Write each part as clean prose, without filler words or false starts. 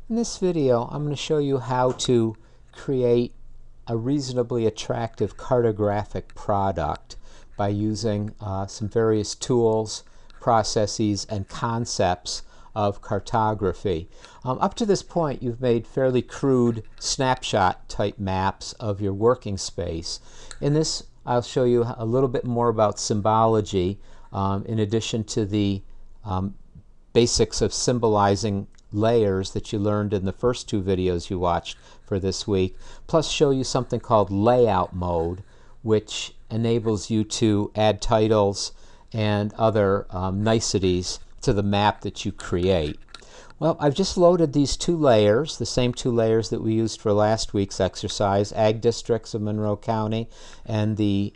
In this video, I'm going to show you how to create a reasonably attractive cartographic product by using some various tools, processes, and concepts of cartography. Up to this point, you've made fairly crude snapshot type maps of your working space. In this, I'll show you a little bit more about symbology in addition to the basics of symbolizing layers that you learned in the first two videos you watched for this week, plus show you something called layout mode, which enables you to add titles and other niceties to the map that you create. Well, I've just loaded these two layers, the same two layers that we used for last week's exercise, Ag Districts of Monroe County and the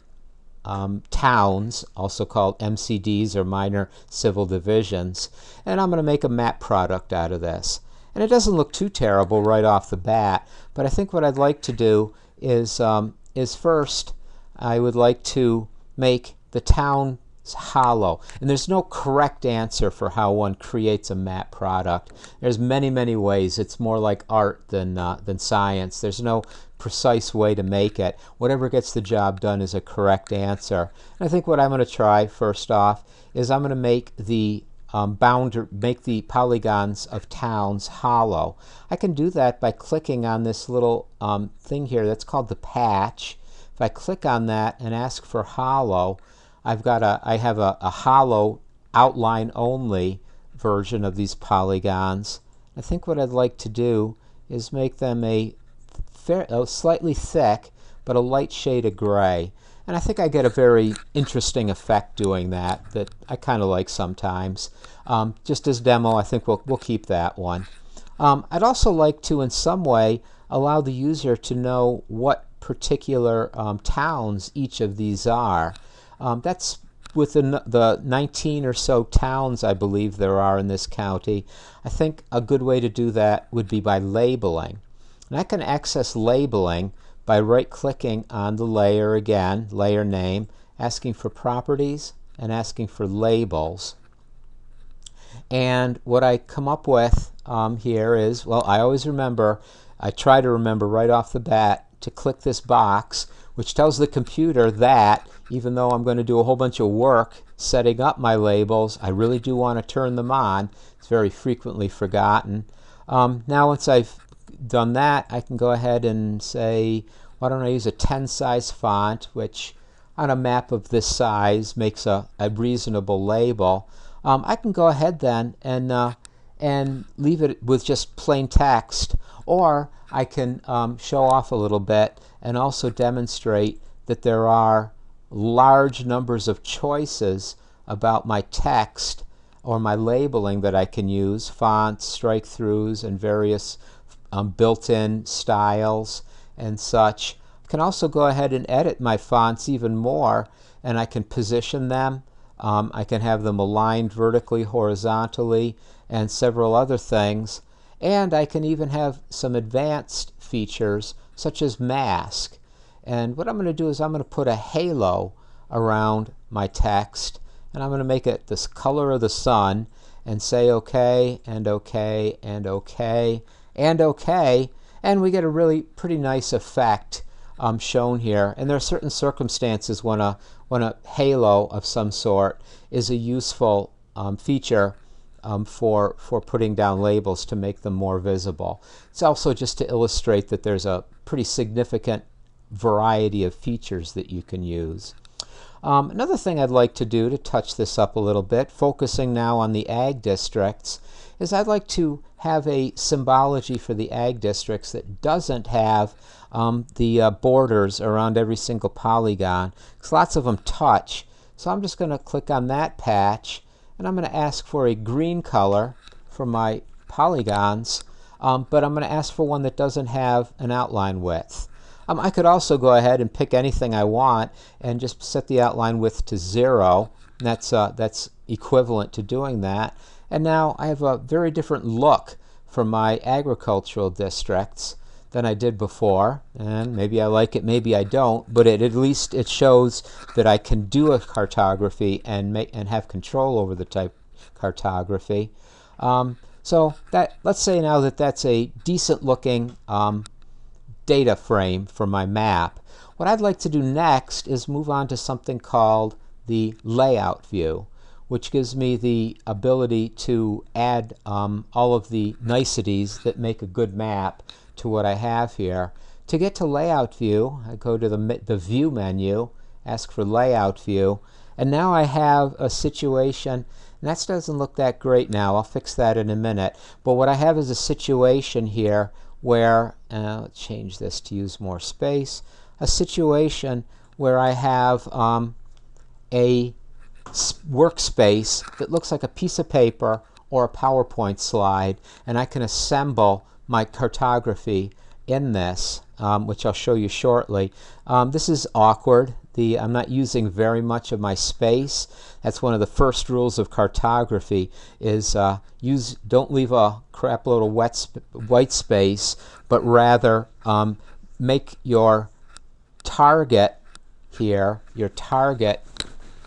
towns, also called MCDs or minor civil divisions, and I'm going to make a map product out of this. And it doesn't look too terrible right off the bat, but I think what I'd like to do is first I would like to make the town hollow. And there's no correct answer for how one creates a map product. There's many ways. It's more like art than science. There's no precise way to make it. Whatever gets the job done is a correct answer. And I think what I'm going to try first off is I'm going to make the make the polygons of towns hollow. I can do that by clicking on this little thing here that's called the patch. If I click on that and ask for hollow, I have a hollow outline only version of these polygons. I think what I'd like to do is make them a slightly thick but a light shade of gray. And I think I get a very interesting effect doing that I kind of like sometimes. Just as demo, I think we'll keep that one. I'd also like to in some way allow the user to know what particular towns each of these are. That's within the 19 or so towns I believe there are in this county. I think a good way to do that would be by labeling. And I can access labeling by right-clicking on the layer again, layer name, asking for properties and asking for labels. And what I come up with here is, well, I try to remember right off the bat to click this box, which tells the computer that even though I'm going to do a whole bunch of work setting up my labels, I really do want to turn them on. It's very frequently forgotten. Now once I've done that, I can go ahead and say, why don't I use a 10 size font, which on a map of this size makes a reasonable label. I can go ahead then and leave it with just plain text, or I can show off a little bit and also demonstrate that there are large numbers of choices about my text or my labeling that I can use, fonts, strike-throughs, and various built-in styles and such. I can also go ahead and edit my fonts even more, and I can position them. I can have them aligned vertically, horizontally, and several other things. And I can even have some advanced features such as mask. And what I'm going to do is I'm going to put a halo around my text, and I'm going to make it this color of the sun and say OK and OK and OK and OK, and we get a really pretty nice effect shown here. And there are certain circumstances when a halo of some sort is a useful feature for putting down labels to make them more visible. It's also just to illustrate that there's a pretty significant variety of features that you can use. Another thing I'd like to do to touch this up a little bit, focusing now on the ag districts, is I'd like to have a symbology for the ag districts that doesn't have the borders around every single polygon, because lots of them touch. So I'm just going to click on that patch, and I'm going to ask for a green color for my polygons, but I'm going to ask for one that doesn't have an outline width. I could also go ahead and pick anything I want and just set the outline width to 0. And that's equivalent to doing that. And now I have a very different look for my agricultural districts than I did before. And maybe I like it, maybe I don't, but at least it shows that I can do a cartography and have control over the type cartography. So let's say now that that's a decent looking data frame for my map. What I'd like to do next is move on to something called the layout view, which gives me the ability to add all of the niceties that make a good map to what I have here. To get to layout view, I go to the view menu, ask for layout view, and now I have a situation, and that doesn't look that great now. I'll fix that in a minute. But what I have is a situation here where, let's change this to use more space, a situation where I have a workspace that looks like a piece of paper or a PowerPoint slide, and I can assemble my cartography in this, which I'll show you shortly. This is awkward. I'm not using very much of my space. That's one of the first rules of cartography is don't leave a crap load of white space, but rather make your target here, your target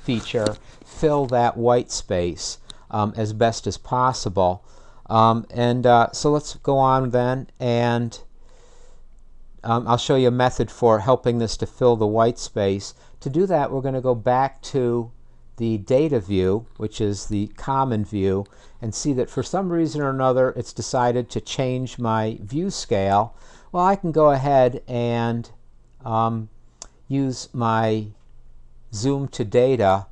feature, fill that white space as best as possible. So let's go on then, and I'll show you a method for helping this to fill the white space. To do that, we're going to go back to the data view, which is the common view, and see that for some reason or another it's decided to change my view scale. Well, I can go ahead and use my zoom to data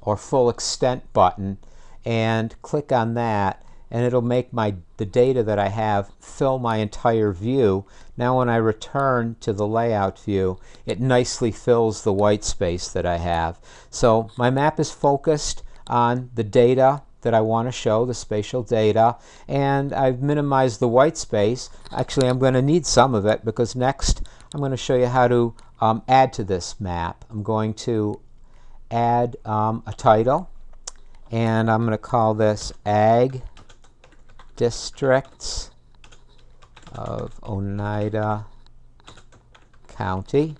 or full extent button and click on that, and it'll make the data that I have fill my entire view. Now when I return to the layout view, it nicely fills the white space that I have. So my map is focused on the data that I want to show, the spatial data, and I've minimized the white space. Actually, I'm going to need some of it, because next I'm going to show you how to add to this map. I'm going to add a title, and I'm going to call this Ag Districts of Oneida County,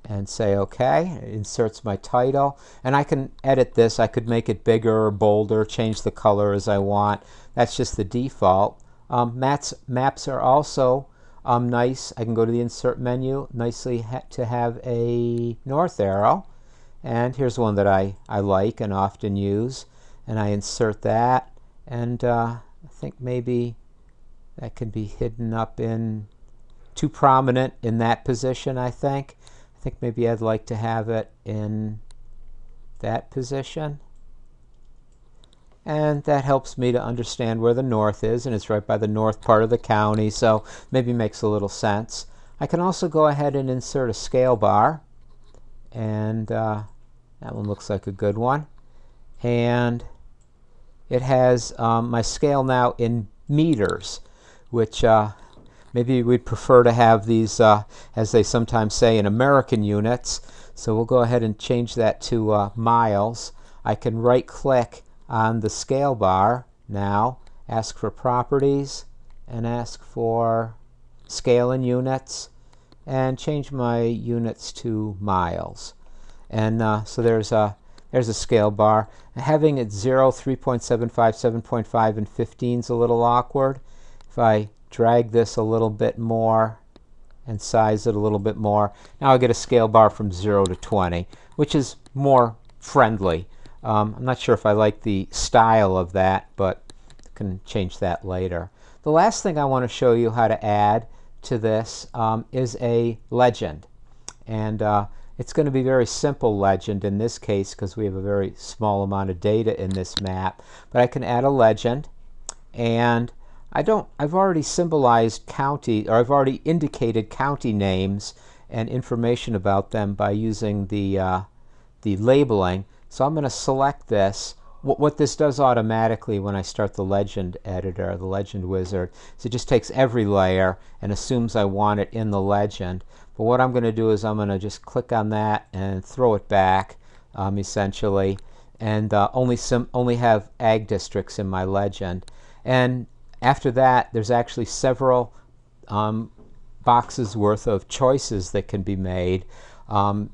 and say OK. It inserts my title, and I can edit this. I could make it bigger or bolder, change the color as I want. That's just the default. Maps are also nice. I can go to the insert menu, nicely to have a north arrow, and here's one that I like and often use, and I insert that, and I think maybe that could be hidden up in too prominent in that position. I think maybe I'd like to have it in that position, and that helps me to understand where the north is, and it's right by the north part of the county, so maybe makes a little sense. I can also go ahead and insert a scale bar, and that one looks like a good one, and it has my scale now in meters, which maybe we'd prefer to have these, as they sometimes say, in American units. So we'll go ahead and change that to miles. I can right-click on the scale bar now, ask for properties, and ask for scale in units, and change my units to miles. And so there's a scale bar. Having it 0, 3.75, 7.5, and 15 is a little awkward. If I drag this a little bit more and size it a little bit more, now I get a scale bar from 0 to 20, which is more friendly. I'm not sure if I like the style of that, but I can change that later. The last thing I want to show you how to add to this is a legend. And it's going to be a very simple legend in this case, because we have a very small amount of data in this map. But I can add a legend, and I've already symbolized county, or I've already indicated county names and information about them by using the labeling. So I'm going to select this. What this does automatically when I start the legend editor, the legend wizard, is it just takes every layer and assumes I want it in the legend. But what I'm going to do is I'm going to just click on that and throw it back, essentially, and only have ag districts in my legend. And after that, there's actually several boxes worth of choices that can be made.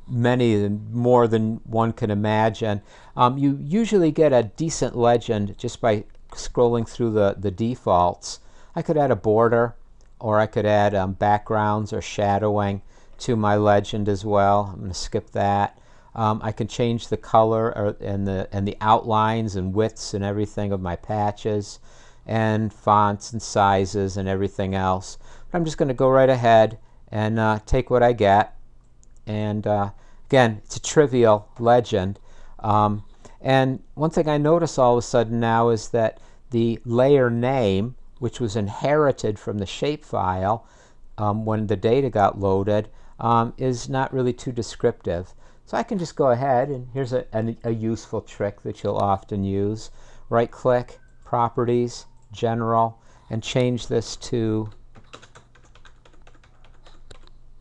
Many more than one can imagine. You usually get a decent legend just by scrolling through the defaults, I could add a border, or I could add backgrounds or shadowing to my legend as well. I'm going to skip that. I can change the color and the outlines and widths and everything of my patches, and fonts and sizes and everything else. But I'm just going to go right ahead and take what I get. And again, it's a trivial legend. And one thing I notice all of a sudden now is that the layer name, which was inherited from the shapefile when the data got loaded, is not really too descriptive. So I can just go ahead, and here's a useful trick that you'll often use. Right-click, Properties, General, and change this to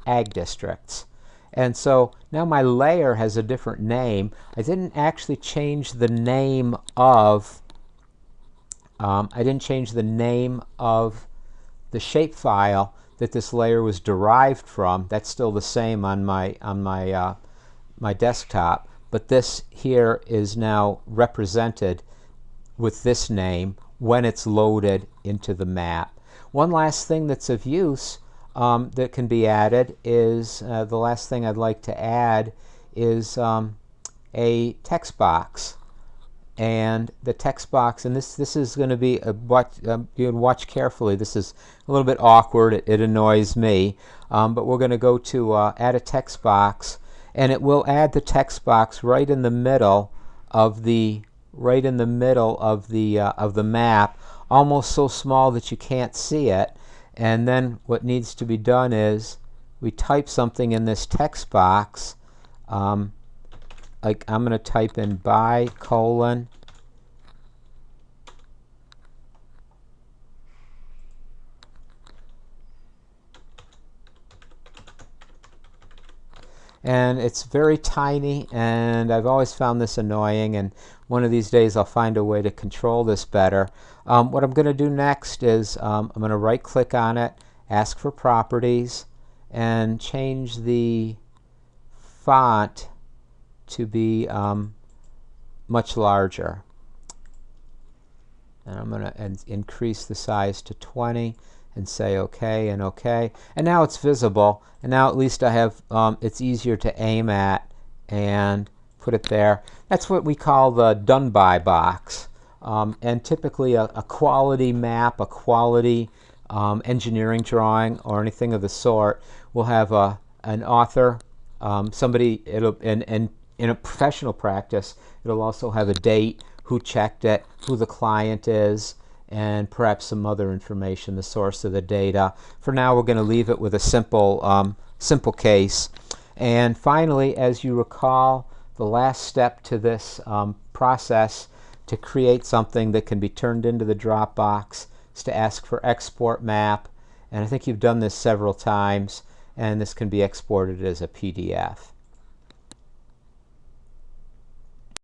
Ag Districts. And so now my layer has a different name. I didn't actually change the name of the shapefile that this layer was derived from. That's still the same on my desktop, but this here is now represented with this name when it's loaded into the map. One last thing that's of use that can be added is, the last thing I'd like to add is a text box. And the text box, and this is going to be you watch carefully. This is a little bit awkward. It annoys me, but we're going to go to add a text box, and it will add the text box right in the middle of the map, almost so small that you can't see it. And then what needs to be done is we type something in this text box. Like I'm going to type in by : and it's very tiny, and I've always found this annoying, and one of these days I'll find a way to control this better. What I'm going to do next is I'm going to right click on it, ask for properties, and change the font to be much larger. And I'm going to increase the size to 20 and say OK and OK. And now it's visible, and now at least I have it's easier to aim at and put it there. That's what we call the done by box. And typically a quality map, a quality engineering drawing, or anything of the sort will have an author, somebody, in a professional practice, it'll also have a date, who checked it, who the client is, and perhaps some other information, the source of the data. For now, we're going to leave it with a simple case. And finally, as you recall, the last step to this process to create something that can be turned into the Dropbox is to ask for export map. And I think you've done this several times, and this can be exported as a PDF.